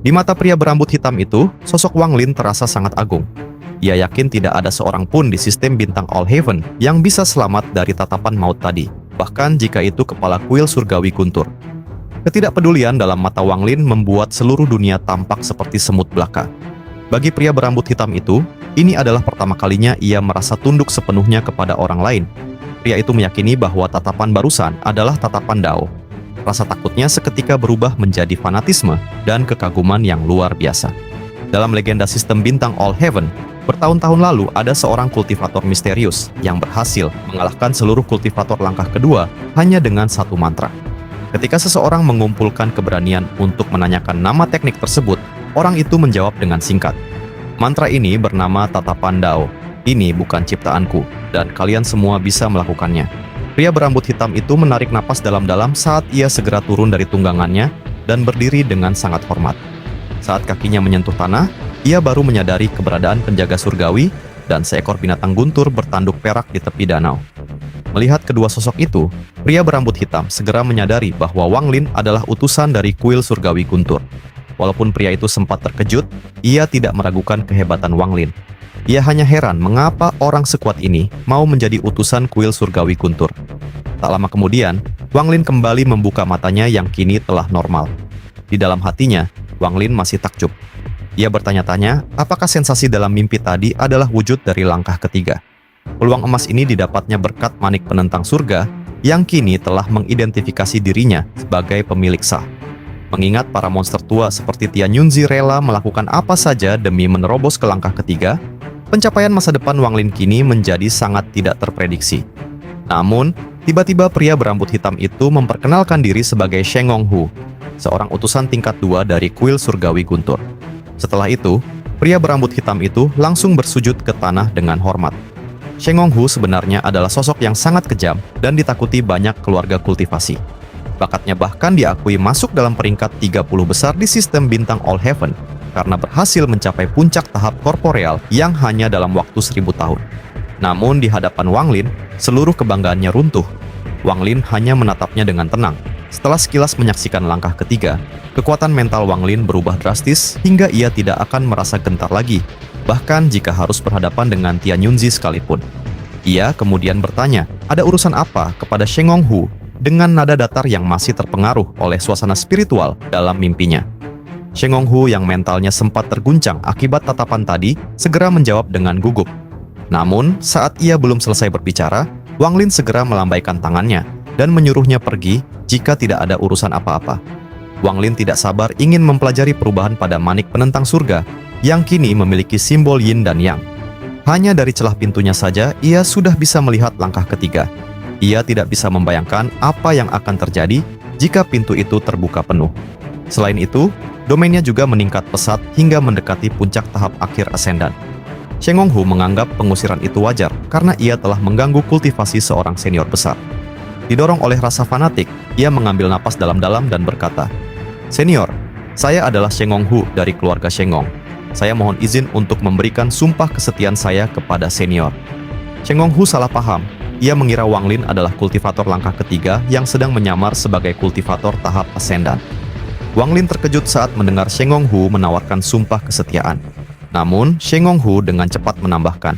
Di mata pria berambut hitam itu, sosok Wang Lin terasa sangat agung. Ia yakin tidak ada seorang pun di sistem bintang All Heaven yang bisa selamat dari tatapan maut tadi, bahkan jika itu kepala kuil surgawi guntur. Ketidakpedulian dalam mata Wang Lin membuat seluruh dunia tampak seperti semut belaka. Bagi pria berambut hitam itu, ini adalah pertama kalinya ia merasa tunduk sepenuhnya kepada orang lain. Pria itu meyakini bahwa tatapan barusan adalah tatapan Dao. Rasa takutnya seketika berubah menjadi fanatisme dan kekaguman yang luar biasa. Dalam legenda sistem bintang All Heaven, bertahun-tahun lalu ada seorang kultivator misterius yang berhasil mengalahkan seluruh kultivator langkah kedua hanya dengan satu mantra. Ketika seseorang mengumpulkan keberanian untuk menanyakan nama teknik tersebut, orang itu menjawab dengan singkat, "Mantra ini bernama Tatapan Dao. Ini bukan ciptaanku, dan kalian semua bisa melakukannya." Pria berambut hitam itu menarik napas dalam-dalam saat ia segera turun dari tunggangannya dan berdiri dengan sangat hormat. Saat kakinya menyentuh tanah, ia baru menyadari keberadaan penjaga surgawi dan seekor binatang guntur bertanduk perak di tepi danau. Melihat kedua sosok itu, pria berambut hitam segera menyadari bahwa Wang Lin adalah utusan dari kuil surgawi guntur. Walaupun pria itu sempat terkejut, ia tidak meragukan kehebatan Wang Lin. Ia hanya heran mengapa orang sekuat ini mau menjadi utusan kuil surgawi guntur. Tak lama kemudian, Wang Lin kembali membuka matanya yang kini telah normal. Di dalam hatinya, Wang Lin masih takjub. Ia bertanya-tanya, apakah sensasi dalam mimpi tadi adalah wujud dari langkah ketiga. Peluang emas ini didapatnya berkat manik penentang surga yang kini telah mengidentifikasi dirinya sebagai pemilik sah. Mengingat para monster tua seperti Tian Yunzi rela melakukan apa saja demi menerobos ke langkah ketiga, pencapaian masa depan Wang Lin kini menjadi sangat tidak terprediksi. Namun, tiba-tiba pria berambut hitam itu memperkenalkan diri sebagai Sheng Hu, seorang utusan tingkat 2 dari kuil surgawi guntur. Setelah itu, pria berambut hitam itu langsung bersujud ke tanah dengan hormat. Sheng Hu sebenarnya adalah sosok yang sangat kejam dan ditakuti banyak keluarga kultivasi. Bakatnya bahkan diakui masuk dalam peringkat 30 besar di sistem bintang All Heaven karena berhasil mencapai puncak tahap korporeal yang hanya dalam waktu 1000 tahun. Namun di hadapan Wang Lin, seluruh kebanggaannya runtuh. Wang Lin hanya menatapnya dengan tenang. Setelah sekilas menyaksikan langkah ketiga, kekuatan mental Wang Lin berubah drastis hingga ia tidak akan merasa gentar lagi, bahkan jika harus berhadapan dengan Tian Yunzi sekalipun. Ia kemudian bertanya, ada urusan apa kepada Sheng Hu dengan nada datar yang masih terpengaruh oleh suasana spiritual dalam mimpinya. Sheng Hu yang mentalnya sempat terguncang akibat tatapan tadi segera menjawab dengan gugup. Namun, saat ia belum selesai berbicara, Wang Lin segera melambaikan tangannya dan menyuruhnya pergi jika tidak ada urusan apa-apa. Wang Lin tidak sabar ingin mempelajari perubahan pada manik penentang surga yang kini memiliki simbol yin dan yang. Hanya dari celah pintunya saja, ia sudah bisa melihat langkah ketiga. Ia tidak bisa membayangkan apa yang akan terjadi jika pintu itu terbuka penuh. Selain itu, domainnya juga meningkat pesat hingga mendekati puncak tahap akhir Ascendan. Sheng Hu menganggap pengusiran itu wajar karena ia telah mengganggu kultivasi seorang senior besar. Didorong oleh rasa fanatik, ia mengambil napas dalam-dalam dan berkata, "Senior, saya adalah Sheng Hu dari keluarga Shengong. Saya mohon izin untuk memberikan sumpah kesetiaan saya kepada senior." Sheng Hu salah paham. Ia mengira Wang Lin adalah kultivator langkah ketiga yang sedang menyamar sebagai kultivator tahap Ascendan. Wang Lin terkejut saat mendengar Sheng Hu menawarkan sumpah kesetiaan. Namun, Sheng Hu dengan cepat menambahkan,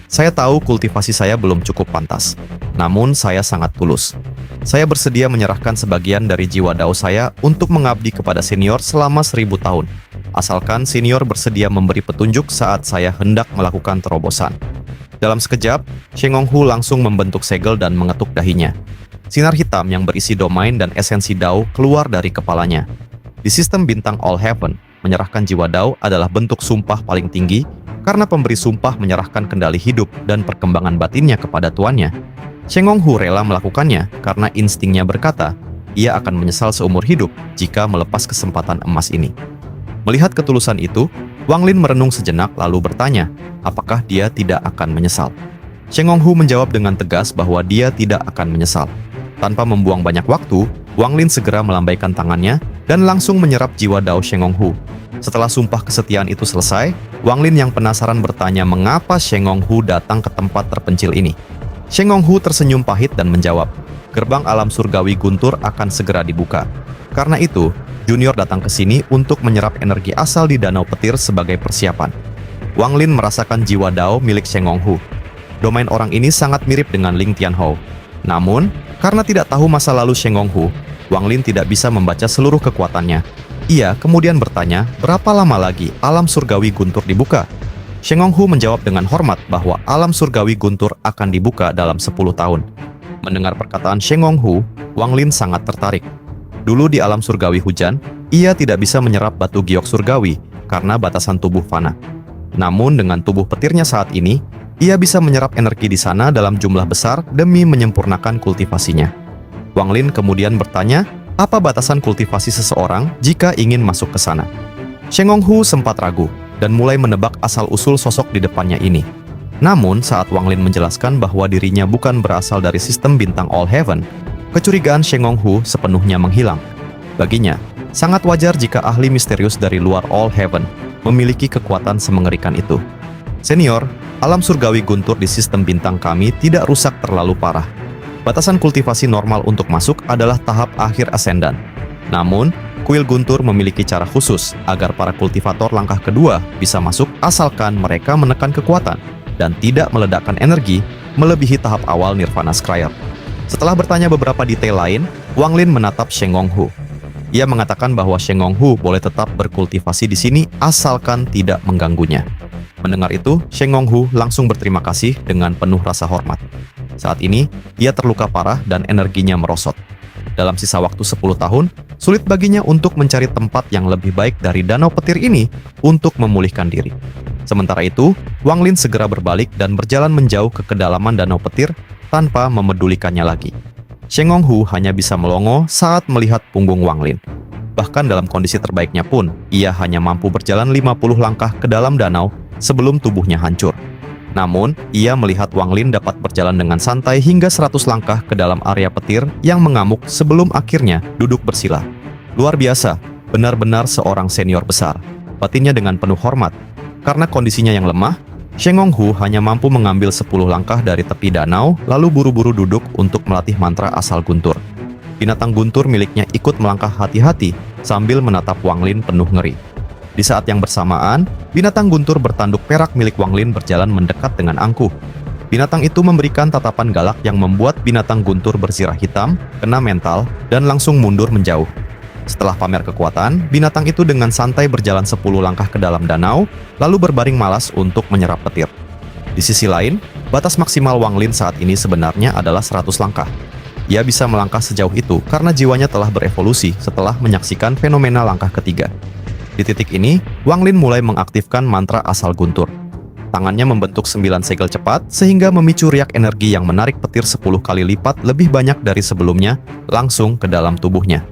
"Saya tahu kultivasi saya belum cukup pantas. Namun, saya sangat tulus. Saya bersedia menyerahkan sebagian dari jiwa Dao saya untuk mengabdi kepada senior selama 1000 tahun. Asalkan senior bersedia memberi petunjuk saat saya hendak melakukan terobosan." Dalam sekejap, Sheng Hu langsung membentuk segel dan mengetuk dahinya. Sinar hitam yang berisi domain dan esensi Dao keluar dari kepalanya. Di sistem bintang All Heaven, menyerahkan jiwa Dao adalah bentuk sumpah paling tinggi karena pemberi sumpah menyerahkan kendali hidup dan perkembangan batinnya kepada tuannya. Sheng Hu rela melakukannya karena instingnya berkata, ia akan menyesal seumur hidup jika melepas kesempatan emas ini. Melihat ketulusan itu, Wang Lin merenung sejenak lalu bertanya, apakah dia tidak akan menyesal. Sheng Hu menjawab dengan tegas bahwa dia tidak akan menyesal. Tanpa membuang banyak waktu, Wang Lin segera melambaikan tangannya dan langsung menyerap jiwa Dao Sheng Hu. Setelah sumpah kesetiaan itu selesai, Wang Lin yang penasaran bertanya mengapa Sheng Hu datang ke tempat terpencil ini. Sheng Hu tersenyum pahit dan menjawab, gerbang alam surgawi guntur akan segera dibuka. Karena itu, Junior datang ke sini untuk menyerap energi asal di danau petir sebagai persiapan. Wang Lin merasakan jiwa Dao milik Sheng Honghu. Domain orang ini sangat mirip dengan Ling Tianhou. Namun, karena tidak tahu masa lalu Sheng Honghu, Wang Lin tidak bisa membaca seluruh kekuatannya. Ia kemudian bertanya, berapa lama lagi alam surgawi guntur dibuka? Sheng Honghu menjawab dengan hormat bahwa alam surgawi guntur akan dibuka dalam 10 tahun. Mendengar perkataan Sheng Honghu, Wang Lin sangat tertarik. Dulu di alam surgawi hujan, ia tidak bisa menyerap batu giok surgawi karena batasan tubuh fana. Namun dengan tubuh petirnya saat ini, ia bisa menyerap energi di sana dalam jumlah besar demi menyempurnakan kultivasinya. Wang Lin kemudian bertanya, apa batasan kultivasi seseorang jika ingin masuk ke sana? Sheng Honghu sempat ragu dan mulai menebak asal-usul sosok di depannya ini. Namun, saat Wang Lin menjelaskan bahwa dirinya bukan berasal dari sistem bintang All Heaven, kecurigaan Sheng Honghu sepenuhnya menghilang. Baginya, sangat wajar jika ahli misterius dari luar All Heaven memiliki kekuatan semengerikan itu. Senior, alam surgawi guntur di sistem bintang kami tidak rusak terlalu parah. Batasan kultivasi normal untuk masuk adalah tahap akhir ascendant. Namun, kuil guntur memiliki cara khusus agar para kultivator langkah kedua bisa masuk asalkan mereka menekan kekuatan dan tidak meledakkan energi melebihi tahap awal Nirvana Scryer. Setelah bertanya beberapa detail lain, Wang Lin menatap Sheng Honghu. Ia mengatakan bahwa Sheng Honghu boleh tetap berkultivasi di sini asalkan tidak mengganggunya. Mendengar itu, Sheng Honghu langsung berterima kasih dengan penuh rasa hormat. Saat ini, ia terluka parah dan energinya merosot. Dalam sisa waktu 10 tahun, sulit baginya untuk mencari tempat yang lebih baik dari danau petir ini untuk memulihkan diri. Sementara itu, Wang Lin segera berbalik dan berjalan menjauh ke kedalaman danau petir tanpa memedulikannya lagi. Sheng Honghu hanya bisa melongo saat melihat punggung Wang Lin. Bahkan dalam kondisi terbaiknya pun, ia hanya mampu berjalan 50 langkah ke dalam danau sebelum tubuhnya hancur. Namun, ia melihat Wang Lin dapat berjalan dengan santai hingga 100 langkah ke dalam area petir yang mengamuk sebelum akhirnya duduk bersila. Luar biasa, benar-benar seorang senior besar. Batinnya dengan penuh hormat. Karena kondisinya yang lemah, Sheng Honghu hanya mampu mengambil 10 langkah dari tepi danau, lalu buru-buru duduk untuk melatih mantra asal guntur. Binatang guntur miliknya ikut melangkah hati-hati sambil menatap Wang Lin penuh ngeri. Di saat yang bersamaan, binatang guntur bertanduk perak milik Wang Lin berjalan mendekat dengan angkuh. Binatang itu memberikan tatapan galak yang membuat binatang guntur bersirah hitam, kena mental, dan langsung mundur menjauh. Setelah pamer kekuatan, binatang itu dengan santai berjalan 10 langkah ke dalam danau, lalu berbaring malas untuk menyerap petir. Di sisi lain, batas maksimal Wang Lin saat ini sebenarnya adalah 100 langkah. Ia bisa melangkah sejauh itu karena jiwanya telah berevolusi setelah menyaksikan fenomena langkah ketiga. Di titik ini, Wang Lin mulai mengaktifkan mantra asal guntur. Tangannya membentuk 9 segel cepat sehingga memicu riak energi yang menarik petir 10 kali lipat lebih banyak dari sebelumnya langsung ke dalam tubuhnya.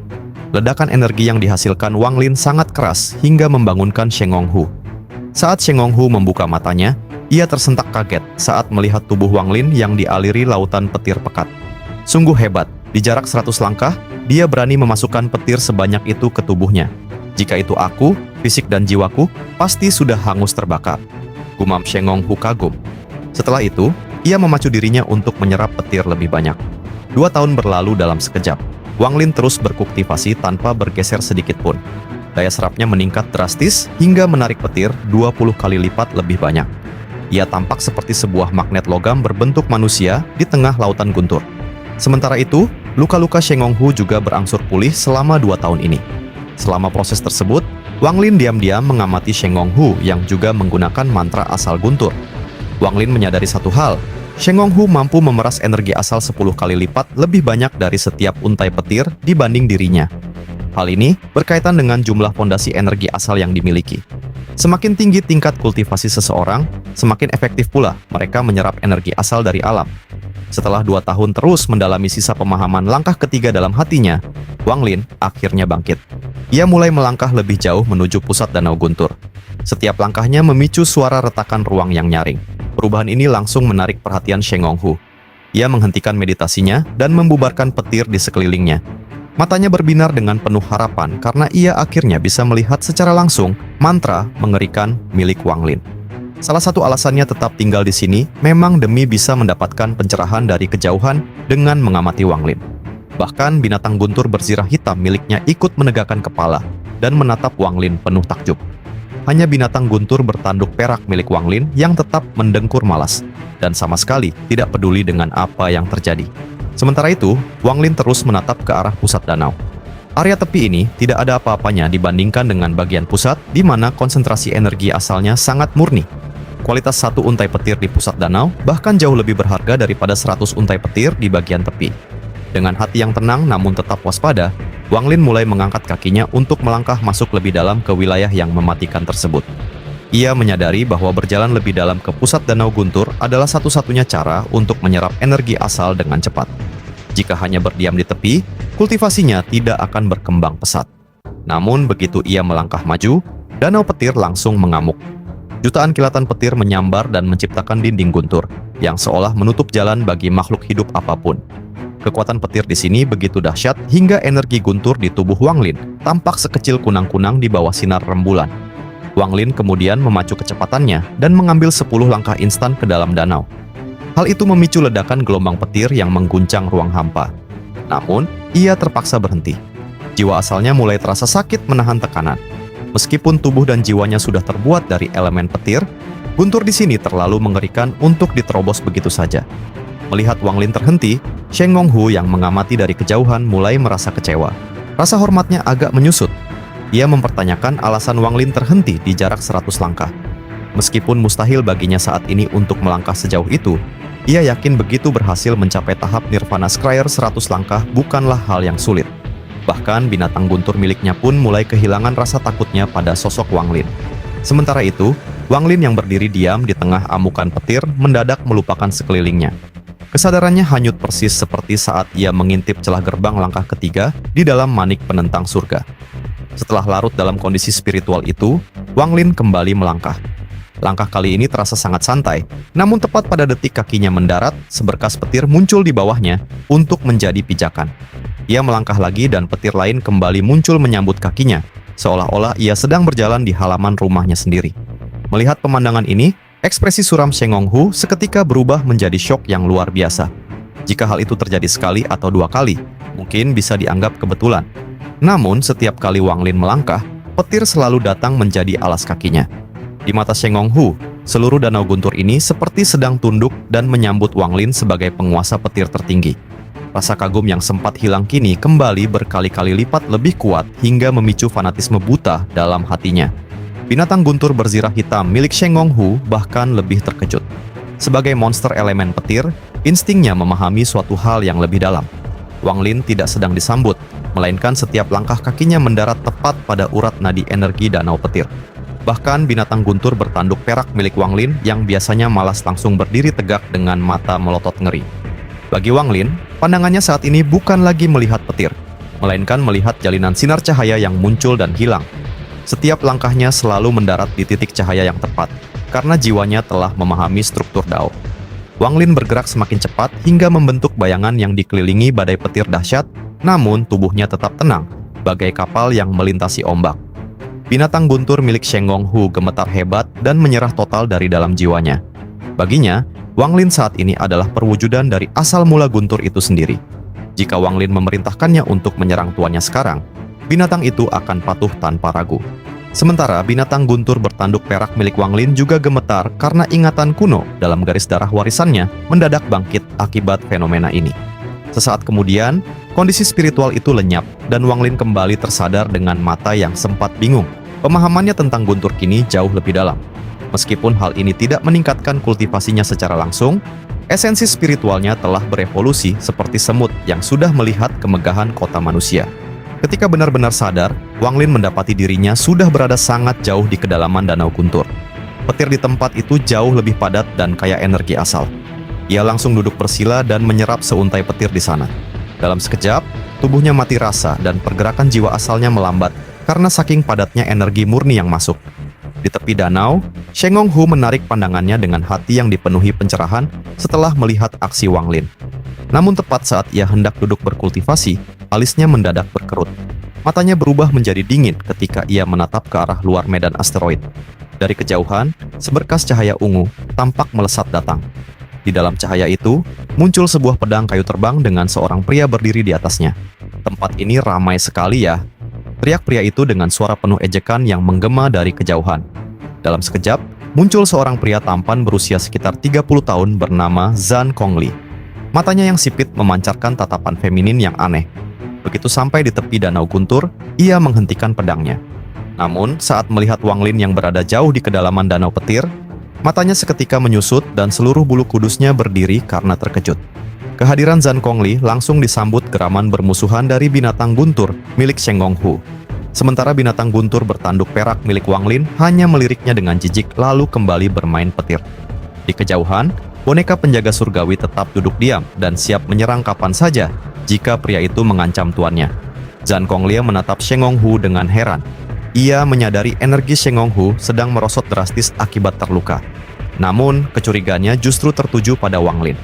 Ledakan energi yang dihasilkan Wang Lin sangat keras hingga membangunkan Sheng Honghu. Saat Sheng Honghu membuka matanya, ia tersentak kaget saat melihat tubuh Wang Lin yang dialiri lautan petir pekat. Sungguh hebat, di jarak 100 langkah, dia berani memasukkan petir sebanyak itu ke tubuhnya. Jika itu aku, fisik dan jiwaku, pasti sudah hangus terbakar. Gumam Sheng Honghu kagum. Setelah itu, ia memacu dirinya untuk menyerap petir lebih banyak. 2 tahun berlalu dalam sekejap. Wang Lin terus berkultivasi tanpa bergeser sedikit pun. Daya serapnya meningkat drastis hingga menarik petir 20 kali lipat lebih banyak. Ia tampak seperti sebuah magnet logam berbentuk manusia di tengah lautan guntur. Sementara itu, luka-luka Sheng Honghu juga berangsur pulih selama 2 tahun ini. Selama proses tersebut, Wang Lin diam-diam mengamati Sheng Honghu yang juga menggunakan mantra asal guntur. Wang Lin menyadari satu hal, Sheng Honghu mampu memeras energi asal 10 kali lipat lebih banyak dari setiap untai petir dibanding dirinya. Hal ini berkaitan dengan jumlah fondasi energi asal yang dimiliki. Semakin tinggi tingkat kultivasi seseorang, semakin efektif pula mereka menyerap energi asal dari alam. Setelah 2 tahun terus mendalami sisa pemahaman langkah ketiga dalam hatinya, Wang Lin akhirnya bangkit. Ia mulai melangkah lebih jauh menuju pusat danau guntur. Setiap langkahnya memicu suara retakan ruang yang nyaring. Perubahan ini langsung menarik perhatian Sheng Honghu. Ia menghentikan meditasinya dan membubarkan petir di sekelilingnya. Matanya berbinar dengan penuh harapan karena ia akhirnya bisa melihat secara langsung mantra mengerikan milik Wang Lin. Salah satu alasannya tetap tinggal di sini memang demi bisa mendapatkan pencerahan dari kejauhan dengan mengamati Wang Lin. Bahkan binatang guntur berzirah hitam miliknya ikut menegakkan kepala dan menatap Wang Lin penuh takjub. Hanya binatang guntur bertanduk perak milik Wang Lin yang tetap mendengkur malas dan sama sekali tidak peduli dengan apa yang terjadi. Sementara itu, Wang Lin terus menatap ke arah pusat danau. Area tepi ini tidak ada apa-apanya dibandingkan dengan bagian pusat di mana konsentrasi energi asalnya sangat murni. Kualitas satu untai petir di pusat danau bahkan jauh lebih berharga daripada 100 untai petir di bagian tepi. Dengan hati yang tenang namun tetap waspada, Wang Lin mulai mengangkat kakinya untuk melangkah masuk lebih dalam ke wilayah yang mematikan tersebut. Ia menyadari bahwa berjalan lebih dalam ke pusat danau guntur adalah satu-satunya cara untuk menyerap energi asal dengan cepat. Jika hanya berdiam di tepi, kultivasinya tidak akan berkembang pesat. Namun begitu ia melangkah maju, danau petir langsung mengamuk. Jutaan kilatan petir menyambar dan menciptakan dinding guntur yang seolah menutup jalan bagi makhluk hidup apapun. Kekuatan petir di sini begitu dahsyat hingga energi guntur di tubuh Wang Lin tampak sekecil kunang-kunang di bawah sinar rembulan. Wang Lin kemudian memacu kecepatannya dan mengambil 10 langkah instan ke dalam danau. Hal itu memicu ledakan gelombang petir yang mengguncang ruang hampa. Namun, ia terpaksa berhenti. Jiwa asalnya mulai terasa sakit menahan tekanan. Meskipun tubuh dan jiwanya sudah terbuat dari elemen petir, guntur di sini terlalu mengerikan untuk diterobos begitu saja. Melihat Wang Lin terhenti, Sheng Nonghu yang mengamati dari kejauhan mulai merasa kecewa. Rasa hormatnya agak menyusut. Ia mempertanyakan alasan Wang Lin terhenti di jarak 100 langkah. Meskipun mustahil baginya saat ini untuk melangkah sejauh itu, ia yakin begitu berhasil mencapai tahap Nirvana Scryer 100 langkah bukanlah hal yang sulit. Bahkan binatang guntur miliknya pun mulai kehilangan rasa takutnya pada sosok Wang Lin. Sementara itu, Wang Lin yang berdiri diam di tengah amukan petir mendadak melupakan sekelilingnya. Kesadarannya hanyut persis seperti saat ia mengintip celah gerbang langkah ketiga di dalam manik penentang surga. Setelah larut dalam kondisi spiritual itu, Wang Lin kembali melangkah. Langkah kali ini terasa sangat santai, namun tepat pada detik kakinya mendarat, seberkas petir muncul di bawahnya untuk menjadi pijakan. Ia melangkah lagi dan petir lain kembali muncul menyambut kakinya, seolah-olah ia sedang berjalan di halaman rumahnya sendiri. Melihat pemandangan ini, ekspresi suram Sheng Nonghu seketika berubah menjadi syok yang luar biasa. Jika hal itu terjadi sekali atau 2 kali, mungkin bisa dianggap kebetulan. Namun, setiap kali Wang Lin melangkah, petir selalu datang menjadi alas kakinya. Di mata Sheng Nonghu, seluruh danau guntur ini seperti sedang tunduk dan menyambut Wang Lin sebagai penguasa petir tertinggi. Rasa kagum yang sempat hilang kini kembali berkali-kali lipat lebih kuat hingga memicu fanatisme buta dalam hatinya. Binatang guntur berzirah hitam milik Sheng Nonghu bahkan lebih terkejut. Sebagai monster elemen petir, instingnya memahami suatu hal yang lebih dalam. Wang Lin tidak sedang disambut, melainkan setiap langkah kakinya mendarat tepat pada urat nadi energi danau petir. Bahkan binatang guntur bertanduk perak milik Wang Lin yang biasanya malas langsung berdiri tegak dengan mata melotot ngeri. Bagi Wang Lin, pandangannya saat ini bukan lagi melihat petir, melainkan melihat jalinan sinar cahaya yang muncul dan hilang. Setiap langkahnya selalu mendarat di titik cahaya yang tepat, karena jiwanya telah memahami struktur Dao. Wang Lin bergerak semakin cepat hingga membentuk bayangan yang dikelilingi badai petir dahsyat, namun tubuhnya tetap tenang, bagai kapal yang melintasi ombak. Binatang guntur milik Sheng Nonghu gemetar hebat dan menyerah total dari dalam jiwanya. Baginya, Wang Lin saat ini adalah perwujudan dari asal mula guntur itu sendiri. Jika Wang Lin memerintahkannya untuk menyerang tuannya sekarang, binatang itu akan patuh tanpa ragu. Sementara binatang guntur bertanduk perak milik Wang Lin juga gemetar karena ingatan kuno dalam garis darah warisannya mendadak bangkit akibat fenomena ini. Sesaat kemudian, kondisi spiritual itu lenyap dan Wang Lin kembali tersadar dengan mata yang sempat bingung. Pemahamannya tentang guntur kini jauh lebih dalam. Meskipun hal ini tidak meningkatkan kultivasinya secara langsung, esensi spiritualnya telah berevolusi seperti semut yang sudah melihat kemegahan kota manusia. Ketika benar-benar sadar, Wang Lin mendapati dirinya sudah berada sangat jauh di kedalaman danau guntur. Petir di tempat itu jauh lebih padat dan kaya energi asal. Ia langsung duduk bersila dan menyerap seuntai petir di sana. Dalam sekejap, tubuhnya mati rasa dan pergerakan jiwa asalnya melambat karena saking padatnya energi murni yang masuk. Di tepi danau, Sheng Nonghu menarik pandangannya dengan hati yang dipenuhi pencerahan setelah melihat aksi Wang Lin. Namun tepat saat ia hendak duduk berkultivasi, alisnya mendadak berkerut. Matanya berubah menjadi dingin ketika ia menatap ke arah luar medan asteroid. Dari kejauhan, seberkas cahaya ungu tampak melesat datang. Di dalam cahaya itu, muncul sebuah pedang kayu terbang dengan seorang pria berdiri di atasnya. Tempat ini ramai sekali ya. Teriak pria itu dengan suara penuh ejekan yang menggema dari kejauhan. Dalam sekejap, muncul seorang pria tampan berusia sekitar 30 tahun bernama Zhan Kongli. Matanya yang sipit memancarkan tatapan feminin yang aneh. Begitu sampai di tepi danau guntur, ia menghentikan pedangnya. Namun, saat melihat Wang Lin yang berada jauh di kedalaman danau petir, matanya seketika menyusut dan seluruh bulu kudusnya berdiri karena terkejut. Kehadiran Zhan Kongli langsung disambut geraman bermusuhan dari binatang guntur milik Sheng Gonghu. Sementara binatang guntur bertanduk perak milik Wang Lin hanya meliriknya dengan jijik lalu kembali bermain petir. Di kejauhan, boneka penjaga surgawi tetap duduk diam dan siap menyerang kapan saja jika pria itu mengancam tuannya. Zhan Kongli menatap Sheng Gonghu dengan heran. Ia menyadari energi Sheng Gonghu sedang merosot drastis akibat terluka. Namun, kecurigaannya justru tertuju pada Wang Lin.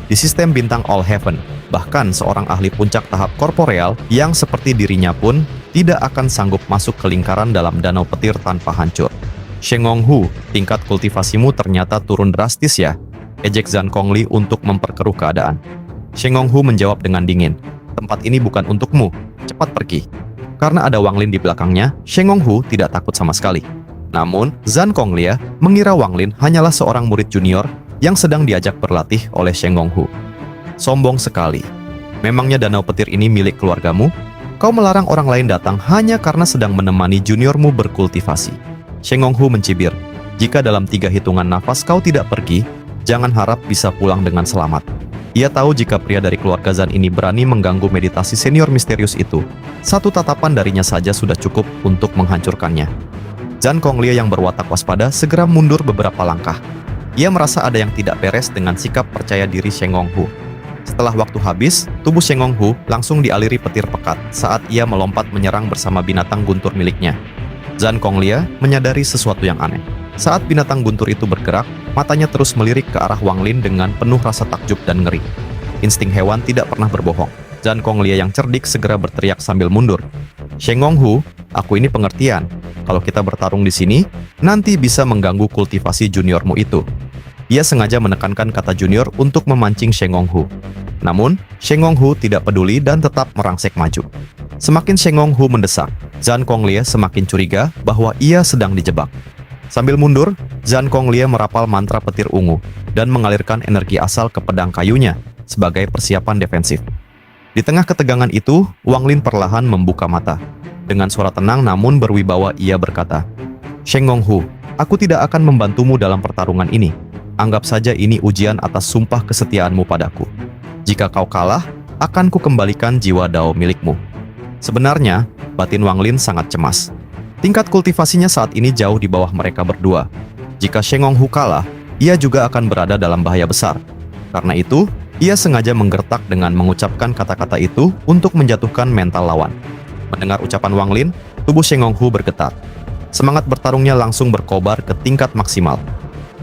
Di sistem bintang All Heaven, bahkan seorang ahli puncak tahap korporeal yang seperti dirinya pun tidak akan sanggup masuk ke lingkaran dalam danau petir tanpa hancur. Sheng Gonghu, tingkat kultivasimu ternyata turun drastis ya, ejek Zhan Kongli untuk memperkeruh keadaan. Sheng Gonghu menjawab dengan dingin, tempat ini bukan untukmu, cepat pergi. Karena ada Wang Lin di belakangnya, Sheng Gonghu tidak takut sama sekali. Namun, Zhan Kongli mengira Wang Lin hanyalah seorang murid junior yang sedang diajak berlatih oleh Sheng Gonghu. Sombong sekali. Memangnya danau petir ini milik keluargamu? Kau melarang orang lain datang hanya karena sedang menemani juniormu berkultivasi. Sheng Gonghu mencibir, jika dalam 3 hitungan nafas kau tidak pergi, jangan harap bisa pulang dengan selamat. Ia tahu jika pria dari keluarga Zhan ini berani mengganggu meditasi senior misterius itu, satu tatapan darinya saja sudah cukup untuk menghancurkannya. Zhan Kongli yang berwatak waspada segera mundur beberapa langkah. Ia merasa ada yang tidak beres dengan sikap percaya diri Sheng Gonghu. Setelah waktu habis, tubuh Sheng Gonghu langsung dialiri petir pekat saat ia melompat menyerang bersama binatang guntur miliknya. Zhan Kongli menyadari sesuatu yang aneh. Saat binatang guntur itu bergerak, matanya terus melirik ke arah Wang Lin dengan penuh rasa takjub dan ngeri. Insting hewan tidak pernah berbohong. Zhan Kongli yang cerdik segera berteriak sambil mundur. Sheng Gonghu, aku ini pengertian. Kalau kita bertarung di sini, nanti bisa mengganggu kultivasi juniormu itu. Ia sengaja menekankan kata junior untuk memancing Sheng Gonghu. Namun, Sheng Gonghu tidak peduli dan tetap merangsek maju. Semakin Sheng Gonghu mendesak, Zhan Kongli semakin curiga bahwa ia sedang dijebak. Sambil mundur, Zhan Kongli merapal mantra petir ungu dan mengalirkan energi asal ke pedang kayunya sebagai persiapan defensif. Di tengah ketegangan itu, Wang Lin perlahan membuka mata. Dengan suara tenang namun berwibawa ia berkata, Sheng Gonghu, aku tidak akan membantumu dalam pertarungan ini. Anggap saja ini ujian atas sumpah kesetiaanmu padaku. Jika kau kalah, akan kukembalikan jiwa Dao milikmu. Sebenarnya, batin Wang Lin sangat cemas. Tingkat kultivasinya saat ini jauh di bawah mereka berdua. Jika Sheng Gonghu kalah, ia juga akan berada dalam bahaya besar. Karena itu, ia sengaja menggertak dengan mengucapkan kata-kata itu untuk menjatuhkan mental lawan. Mendengar ucapan Wang Lin, tubuh Sheng Gonghu bergetar. Semangat bertarungnya langsung berkobar ke tingkat maksimal.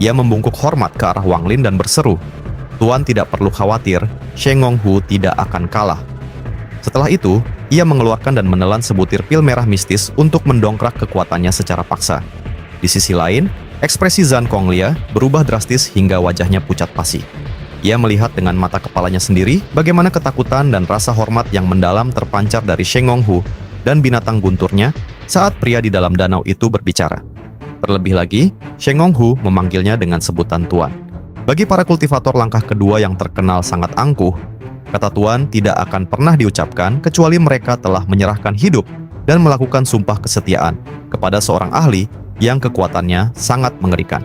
Ia membungkuk hormat ke arah Wang Lin dan berseru, Tuan tidak perlu khawatir, Sheng Gonghu tidak akan kalah. Setelah itu, ia mengeluarkan dan menelan sebutir pil merah mistis untuk mendongkrak kekuatannya secara paksa. Di sisi lain, ekspresi Zhan Kongli berubah drastis hingga wajahnya pucat pasi. Ia melihat dengan mata kepalanya sendiri bagaimana ketakutan dan rasa hormat yang mendalam terpancar dari Sheng Gonghu dan binatang gunturnya saat pria di dalam danau itu berbicara. Terlebih lagi, Sheng Gonghu memanggilnya dengan sebutan Tuan. Bagi para kultivator langkah kedua yang terkenal sangat angkuh, kata Tuan tidak akan pernah diucapkan kecuali mereka telah menyerahkan hidup dan melakukan sumpah kesetiaan kepada seorang ahli yang kekuatannya sangat mengerikan.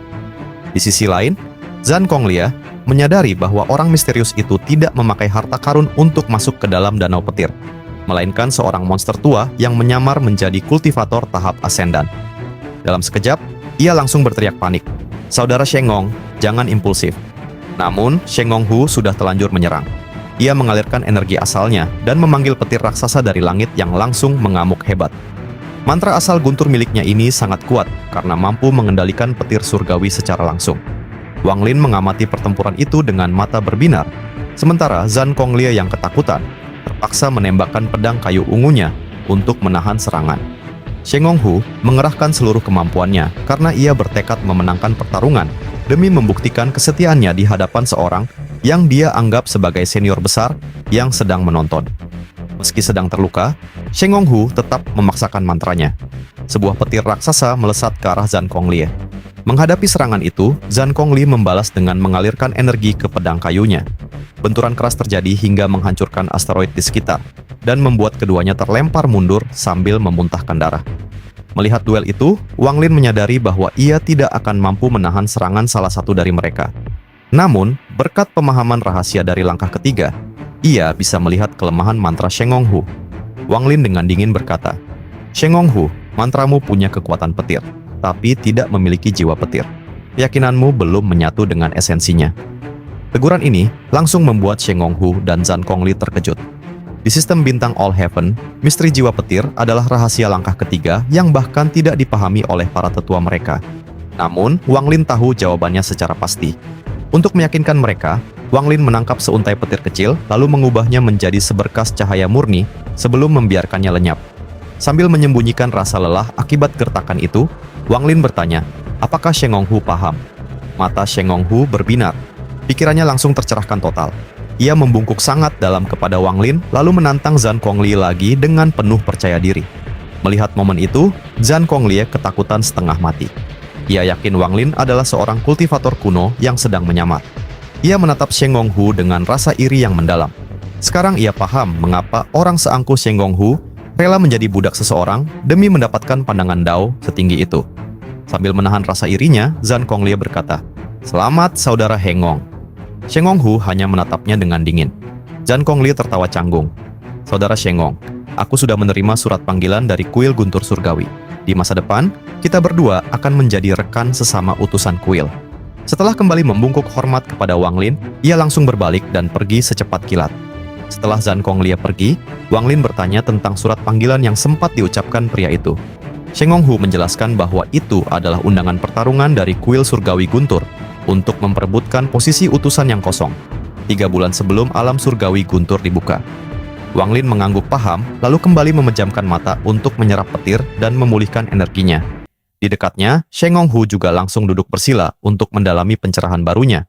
Di sisi lain, Zhan Kongli menyadari bahwa orang misterius itu tidak memakai harta karun untuk masuk ke dalam danau petir, melainkan seorang monster tua yang menyamar menjadi kultivator tahap ascendan. Dalam sekejap, ia langsung berteriak panik. Saudara Sheng Gong, jangan impulsif. Namun, Sheng Gonghu sudah telanjur menyerang. Ia mengalirkan energi asalnya dan memanggil petir raksasa dari langit yang langsung mengamuk hebat. Mantra asal guntur miliknya ini sangat kuat karena mampu mengendalikan petir surgawi secara langsung. Wang Lin mengamati pertempuran itu dengan mata berbinar, sementara Zhan Kongli yang ketakutan terpaksa menembakkan pedang kayu ungunya untuk menahan serangan. Sheng Gonghu mengerahkan seluruh kemampuannya karena ia bertekad memenangkan pertarungan demi membuktikan kesetiaannya di hadapan seorang yang dia anggap sebagai senior besar yang sedang menonton. Meski sedang terluka, Sheng Honghu tetap memaksakan mantranya. Sebuah petir raksasa melesat ke arah Zhan Konglie. Menghadapi serangan itu, Zhan Konglie membalas dengan mengalirkan energi ke pedang kayunya. Benturan keras terjadi hingga menghancurkan asteroid di sekitar, dan membuat keduanya terlempar mundur sambil memuntahkan darah. Melihat duel itu, Wang Lin menyadari bahwa ia tidak akan mampu menahan serangan salah satu dari mereka. Namun, berkat pemahaman rahasia dari langkah ketiga, ia bisa melihat kelemahan mantra Sheng Honghu. Wang Lin dengan dingin berkata, "Sheng Honghu, mantramu punya kekuatan petir, tapi tidak memiliki jiwa petir. Keyakinanmu belum menyatu dengan esensinya." Teguran ini langsung membuat Sheng Honghu dan Zhan Konglie terkejut. Di sistem bintang All Heaven, misteri jiwa petir adalah rahasia langkah ketiga yang bahkan tidak dipahami oleh para tetua mereka. Namun, Wang Lin tahu jawabannya secara pasti. Untuk meyakinkan mereka, Wang Lin menangkap seuntai petir kecil, lalu mengubahnya menjadi seberkas cahaya murni sebelum membiarkannya lenyap. Sambil menyembunyikan rasa lelah akibat gertakan itu, Wang Lin bertanya, apakah Sheng Honghu paham? Mata Sheng Honghu berbinar. Pikirannya langsung tercerahkan total. Ia membungkuk sangat dalam kepada Wang Lin, lalu menantang Zhan Konglie lagi dengan penuh percaya diri. Melihat momen itu, Zhan Konglie ketakutan setengah mati. Ia yakin Wang Lin adalah seorang kultivator kuno yang sedang menyamar. Ia menatap Sheng Honghu dengan rasa iri yang mendalam. Sekarang ia paham mengapa orang seangkuh Sheng Honghu rela menjadi budak seseorang demi mendapatkan pandangan Dao setinggi itu. Sambil menahan rasa irinya, Zhan Konglie berkata, "Selamat, saudara Heng Hong." Sheng Honghu hanya menatapnya dengan dingin. Zhan Konglie tertawa canggung. "Saudara Sheng Hong, aku sudah menerima surat panggilan dari kuil Guntur Surgawi. Di masa depan, kita berdua akan menjadi rekan sesama utusan kuil." Setelah kembali membungkuk hormat kepada Wang Lin, ia langsung berbalik dan pergi secepat kilat. Setelah Zhan Konglie pergi, Wang Lin bertanya tentang surat panggilan yang sempat diucapkan pria itu. Sheng Honghu menjelaskan bahwa itu adalah undangan pertarungan dari kuil Surgawi Guntur untuk memperebutkan posisi utusan yang kosong, 3 bulan sebelum alam Surgawi Guntur dibuka. Wang Lin mengangguk paham, lalu kembali memejamkan mata untuk menyerap petir dan memulihkan energinya. Di dekatnya, Sheng Honghu juga langsung duduk bersila untuk mendalami pencerahan barunya